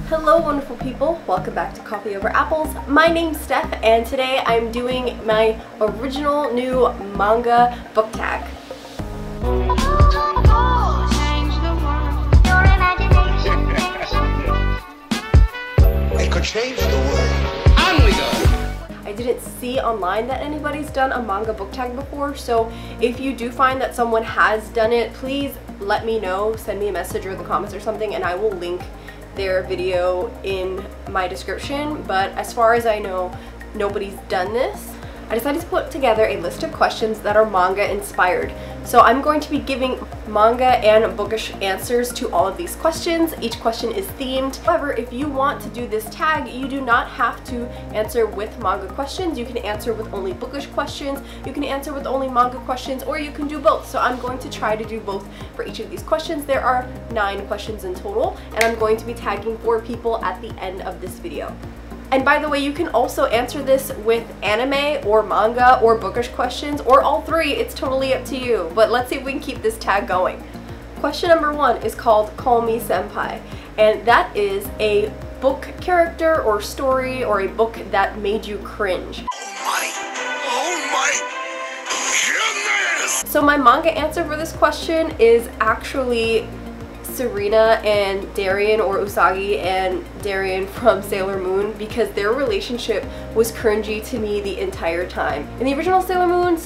Hello wonderful people, welcome back to Coffee Over Apples. My name's Steph and today I'm doing my original new manga book tag. It could change the world. I didn't see online that anybody's done a manga book tag before, so if you do find that someone has done it, please let me know, send me a message or in the comments or something, and I will link their video in my description. But as far as I know, nobody's done this. I decided to put together a list of questions that are manga inspired. So I'm going to be giving manga and bookish answers to all of these questions. Each question is themed. However, if you want to do this tag, you do not have to answer with manga questions. You can answer with only bookish questions, you can answer with only manga questions, or you can do both. So I'm going to try to do both for each of these questions. There are 9 questions in total, and I'm going to be tagging 4 people at the end of this video. And by the way, you can also answer this with anime or manga or bookish questions or all 3. It's totally up to you. But let's see if we can keep this tag going. Question number 1 is called Call Me Senpai, and that is a book character or story or a book that made you cringe. Oh my goodness! So my manga answer for this question is actually Serena and Darien, or Usagi and Darien from Sailor Moon, because their relationship was cringy to me the entire time. In the original Sailor Moon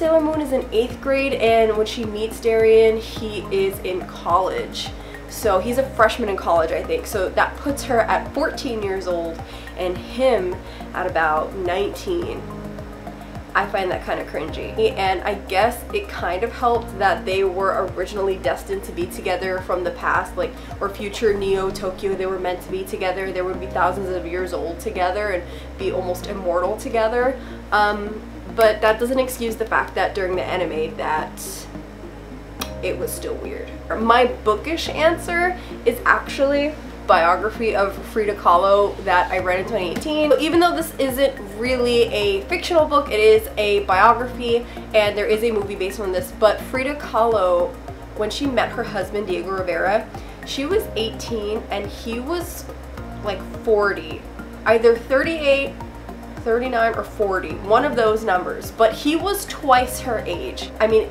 is in 8th grade, and when she meets Darien, he is in college. So he's a freshman in college, I think. So that puts her at 14 years old and him at about 19. I find that kind of cringy, and I guess it kind of helped that they were originally destined to be together from the past, like, or future Neo Tokyo. They were meant to be together. They would be thousands of years old together and be almost immortal together. But that doesn't excuse the fact that during the anime that it was still weird. My bookish answer is actually biography of Frida Kahlo that I read in 2018. So even though this isn't really a fictional book, it is a biography and there is a movie based on this. But Frida Kahlo, when she met her husband Diego Rivera, she was 18 and he was like 40, either 38, 39 or 40, one of those numbers, but he was twice her age. I mean,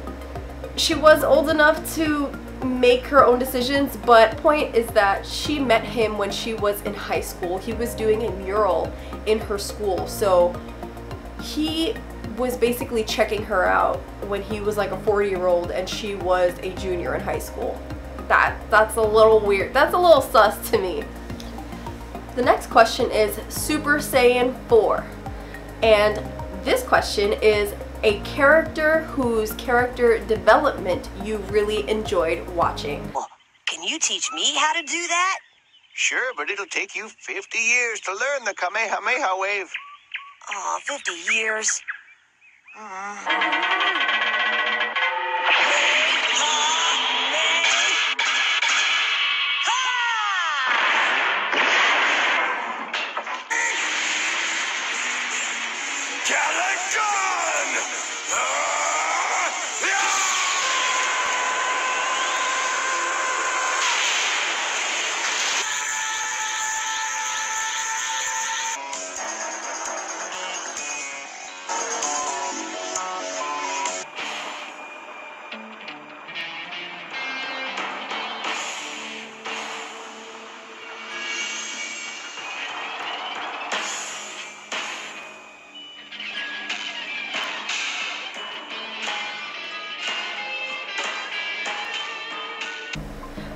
she was old enough to make her own decisions, but the point is that she met him when she was in high school. He was doing a mural in her school, so he was basically checking her out when he was like a 40-year-old and she was a junior in high school. That's a little weird. That's a little sus to me. The next question is Super Saiyan 4, and this question is a character whose character development you really enjoyed watching. Well, can you teach me how to do that? Sure, but it'll take you 50 years to learn the Kamehameha wave. Oh, 50 years.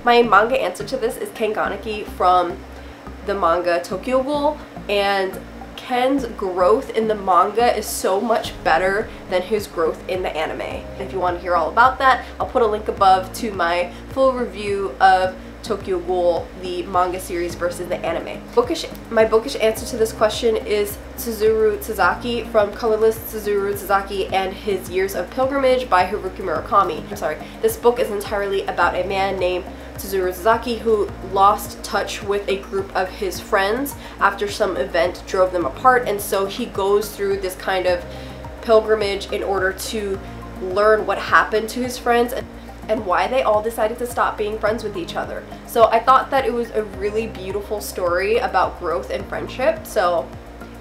My manga answer to this is Kaneki from the manga Tokyo Ghoul, and Ken's growth in the manga is so much better than his growth in the anime. If you want to hear all about that, I'll put a link above to my full review of Tokyo Ghoul, the manga series versus the anime. My bookish answer to this question is Tsuzuru Tazaki from Colorless Tsuzuru Tazaki and His Years of Pilgrimage by Haruki Murakami. I'm sorry, this book is entirely about a man named Tsuzuru Tazaki who lost touch with a group of his friends after some event drove them apart, and so he goes through this kind of pilgrimage in order to learn what happened to his friends. and why they all decided to stop being friends with each other. So I thought that it was a really beautiful story about growth and friendship. So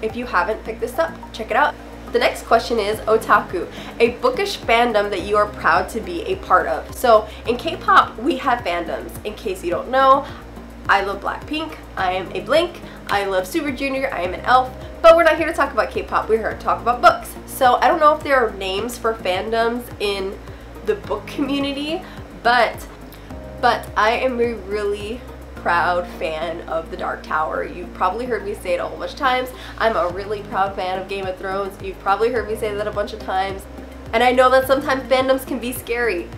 if you haven't picked this up, check it out. The next question is Otaku, a bookish fandom that you are proud to be a part of. So in K-pop, we have fandoms. In case you don't know, I love Blackpink, I am a Blink, I love Super Junior, I am an Elf, but we're not here to talk about K-pop, we're here to talk about books. So I don't know if there are names for fandoms in the book community, but I am a really proud fan of The Dark Tower. You've probably heard me say it a whole bunch of times. I'm a really proud fan of Game of Thrones. You've probably heard me say that a bunch of times. And I know that sometimes fandoms can be scary.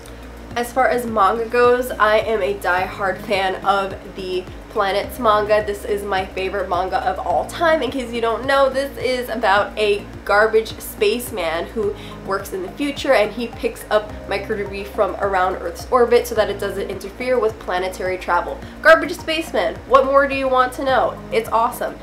As far as manga goes, I am a die-hard fan of the Planets manga. This is my favorite manga of all time. In case you don't know, this is about a garbage spaceman who works in the future, and he picks up microdebris from around Earth's orbit so that it doesn't interfere with planetary travel. Garbage spaceman, what more do you want to know? It's awesome.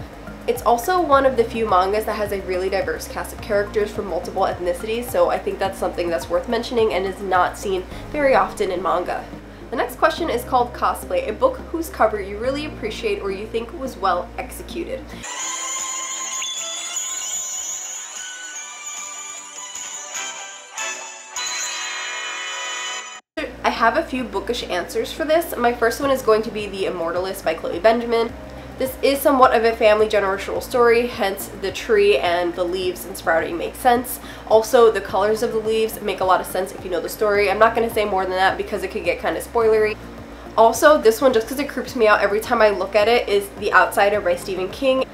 It's also one of the few mangas that has a really diverse cast of characters from multiple ethnicities, so I think that's something that's worth mentioning and is not seen very often in manga. The next question is called Cosplay, a book whose cover you really appreciate or you think was well executed. I have a few bookish answers for this. My first one is going to be The Immortalist by Chloe Benjamin. This is somewhat of a family generational story, hence the tree and the leaves and sprouting make sense. Also, the colors of the leaves make a lot of sense if you know the story. I'm not going to say more than that because it could get kind of spoilery. Also, this one, just because it creeps me out every time I look at it, is The Outsider by Stephen King.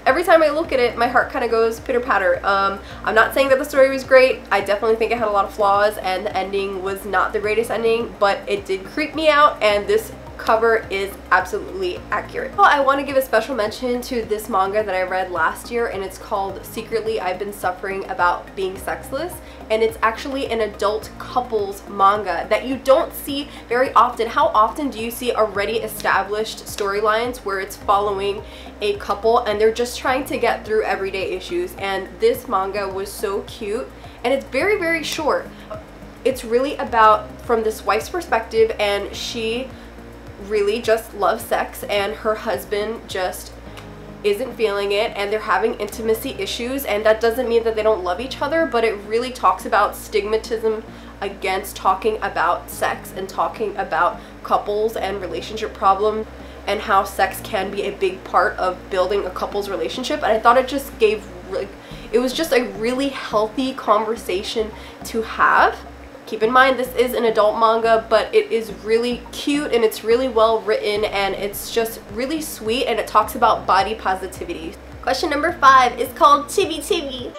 Every time I look at it, my heart kind of goes pitter-patter. I'm not saying that the story was great. I definitely think it had a lot of flaws and the ending was not the greatest ending, but it did creep me out, and this cover is absolutely accurate. Well, I want to give a special mention to this manga that I read last year, and it's called Secretly I've Been Suffering About Being Sexless, and it's actually an adult couples manga that you don't see very often. How often do you see already established storylines where it's following a couple and they're just trying to get through everyday issues? And this manga was so cute, and it's very, very short. It's really about from this wife's perspective, and she really just loves sex and her husband just isn't feeling it, and they're having intimacy issues, and that doesn't mean that they don't love each other, but it really talks about stigmatism against talking about sex and talking about couples and relationship problems and how sex can be a big part of building a couple's relationship. And I thought it just it was just a really healthy conversation to have. Keep in mind, this is an adult manga, but it is really cute and it's really well written and it's just really sweet, and it talks about body positivity. Question number 5 is called Chibi Chibi.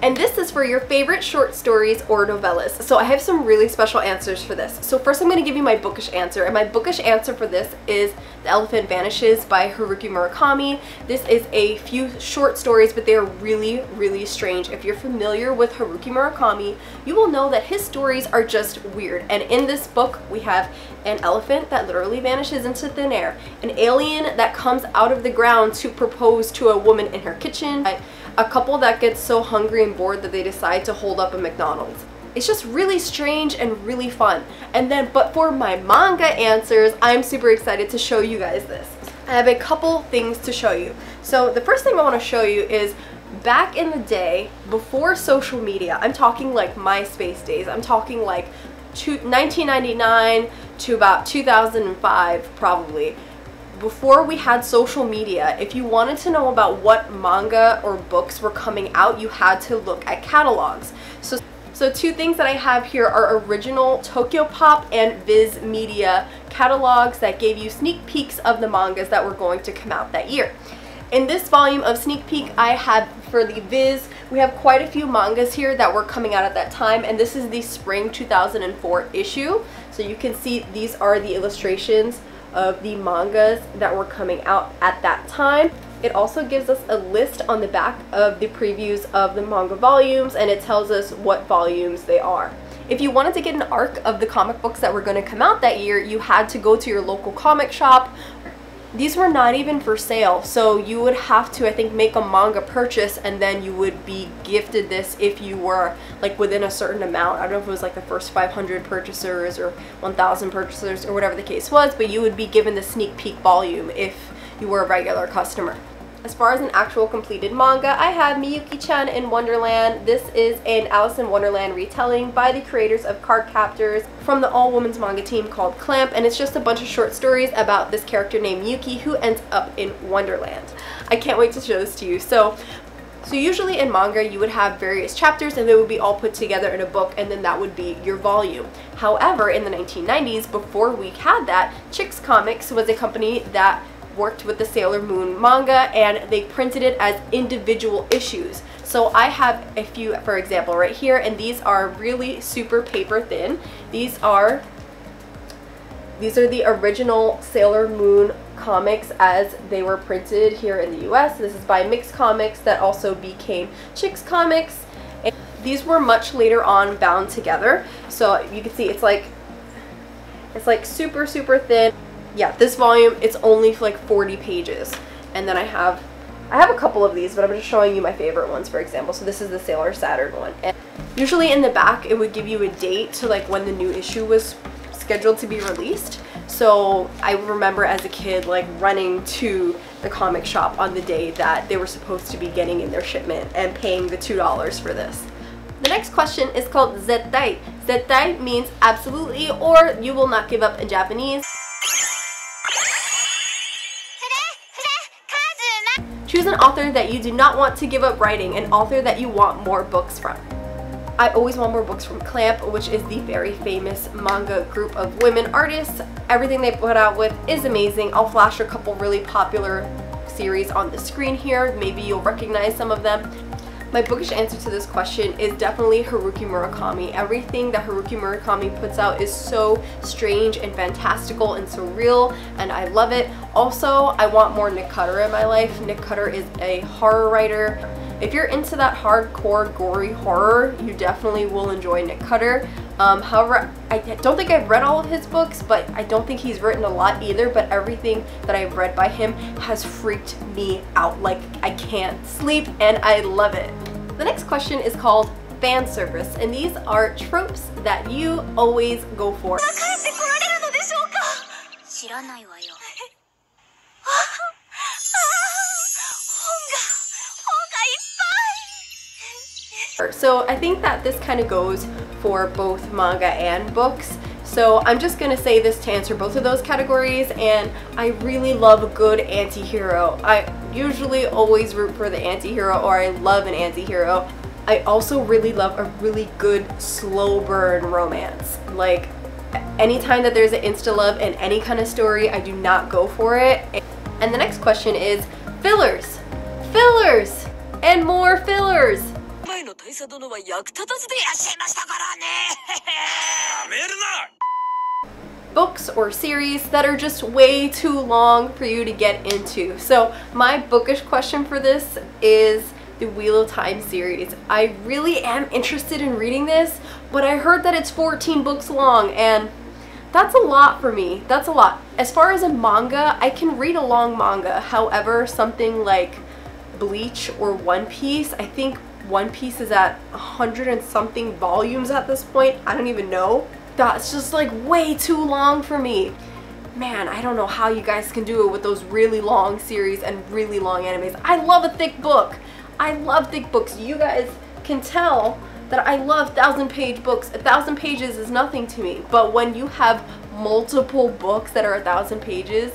And this is for your favorite short stories or novellas. So I have some really special answers for this. So first I'm going to give you my bookish answer, and my bookish answer for this is The Elephant Vanishes by Haruki Murakami. This is a few short stories, but they are really, really strange. If you're familiar with Haruki Murakami, you will know that his stories are just weird. And in this book, we have an elephant that literally vanishes into thin air, an alien that comes out of the ground to propose to a woman in her kitchen, a couple that gets so hungry and bored that they decide to hold up a McDonald's. It's just really strange and really fun. And then, but for my manga answers, I'm super excited to show you guys this. I have a couple things to show you. So the first thing I want to show you is back in the day, before social media, I'm talking like MySpace days, I'm talking like 1999 to about 2005 probably. Before we had social media, if you wanted to know about what manga or books were coming out, you had to look at catalogs. So two things that I have here are original Tokyopop and Viz Media catalogs that gave you sneak peeks of the mangas that were going to come out that year. In this volume of sneak peek, I have for the Viz, we have quite a few mangas here that were coming out at that time, and this is the spring 2004 issue. So you can see these are the illustrations of the mangas that were coming out at that time. It also gives us a list on the back of the previews of the manga volumes, and it tells us what volumes they are. If you wanted to get an arc of the comic books that were going to come out that year, you had to go to your local comic shop. These were not even for sale, so you would have to, I think, make a manga purchase, and then you would be gifted this if you were like within a certain amount. I don't know if it was like the first 500 purchasers or 1,000 purchasers or whatever the case was, but you would be given the sneak peek volume if you were a regular customer. As far as an actual completed manga, I have Miyuki-chan in Wonderland. This is an Alice in Wonderland retelling by the creators of Card Captors from the all-women's manga team called Clamp, and it's just a bunch of short stories about this character named Yuki who ends up in Wonderland. I can't wait to show this to you. So usually in manga you would have various chapters and they would be all put together in a book, and then that would be your volume. However, in the 1990s, before we had that, Chicks Comics was a company that worked with the Sailor Moon manga, and they printed it as individual issues. So I have a few, for example, right here, and these are really super paper thin. These are the original Sailor Moon comics as they were printed here in the US. This is by Mix Comics that also became Chicks Comics. And these were much later on bound together. So you can see it's like super thin. Yeah, this volume, it's only like 40 pages. And then I have a couple of these, but I'm just showing you my favorite ones, for example. So this is the Sailor Saturn one. And usually in the back, it would give you a date to like when the new issue was scheduled to be released. So I remember as a kid like running to the comic shop on the day that they were supposed to be getting in their shipment and paying the $2 for this. The next question is called Zettai. Zettai means absolutely, or you will not give up in Japanese. Choose an author that you do not want to give up writing, an author that you want more books from. I always want more books from Clamp, which is the very famous manga group of women artists. Everything they put out with is amazing. I'll flash a couple really popular series on the screen here. Maybe you'll recognize some of them. My bookish answer to this question is definitely Haruki Murakami. Everything that Haruki Murakami puts out is so strange and fantastical and surreal, and I love it. Also, I want more Nick Cutter in my life. Nick Cutter is a horror writer. If you're into that hardcore, gory horror, you definitely will enjoy Nick Cutter. However, I don't think I've read all of his books, but I don't think he's written a lot either, but everything that I've read by him has freaked me out. Like, I can't sleep, and I love it. The next question is called fan service, and these are tropes that you always go for. So I think that this kind of goes for both manga and books. So I'm just gonna say this to answer both of those categories, and I really love a good anti-hero. I usually always root for the anti-hero, or I love an anti-hero. I also really love a really good slow burn romance. Like, anytime that there's an insta-love in any kind of story, I do not go for it. And the next question is fillers. Fillers! And more fillers! Books or series that are just way too long for you to get into. So my bookish question for this is the Wheel of Time series. I really am interested in reading this, but I heard that it's 14 books long, and that's a lot for me. That's a lot. As far as a manga, I can read a long manga. However, something like Bleach or One Piece, I think One Piece is at 100 and something volumes at this point. I don't even know. That's just like way too long for me. Man, I don't know how you guys can do it with those really long series and really long animes. I love a thick book. I love thick books. You guys can tell that I love 1,000-page books. 1,000 pages is nothing to me. But when you have multiple books that are 1,000 pages.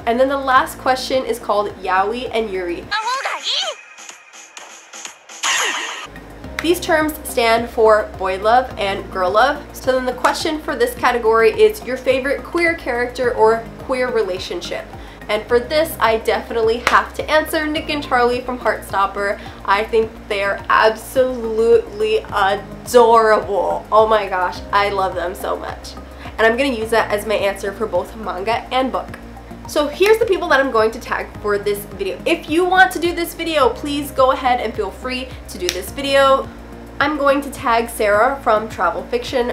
And then the last question is called Yaoi and Yuri. These terms stand for boy love and girl love. So then the question for this category is your favorite queer character or queer relationship. And for this, I definitely have to answer Nick and Charlie from Heartstopper. I think they're absolutely adorable. Oh my gosh, I love them so much. And I'm gonna use that as my answer for both manga and book. So here's the people that I'm going to tag for this video. If you want to do this video, please go ahead and feel free to do this video. I'm going to tag Sarah from Travel Fiction,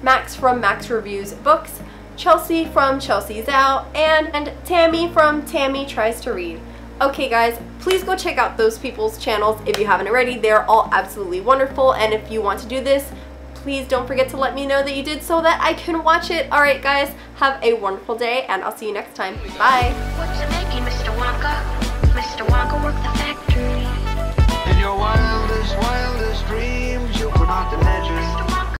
Max from Max Reviews Books, Chelsea from Chelsea Zhao, and Tammie from Tammie Tries to Read. Okay guys, please go check out those people's channels if you haven't already. They're all absolutely wonderful, and if you want to do this, please don't forget to let me know that you did so that I can watch it. Alright guys, have a wonderful day, and I'll see you next time. Bye! What's it making, Mr. Wonka?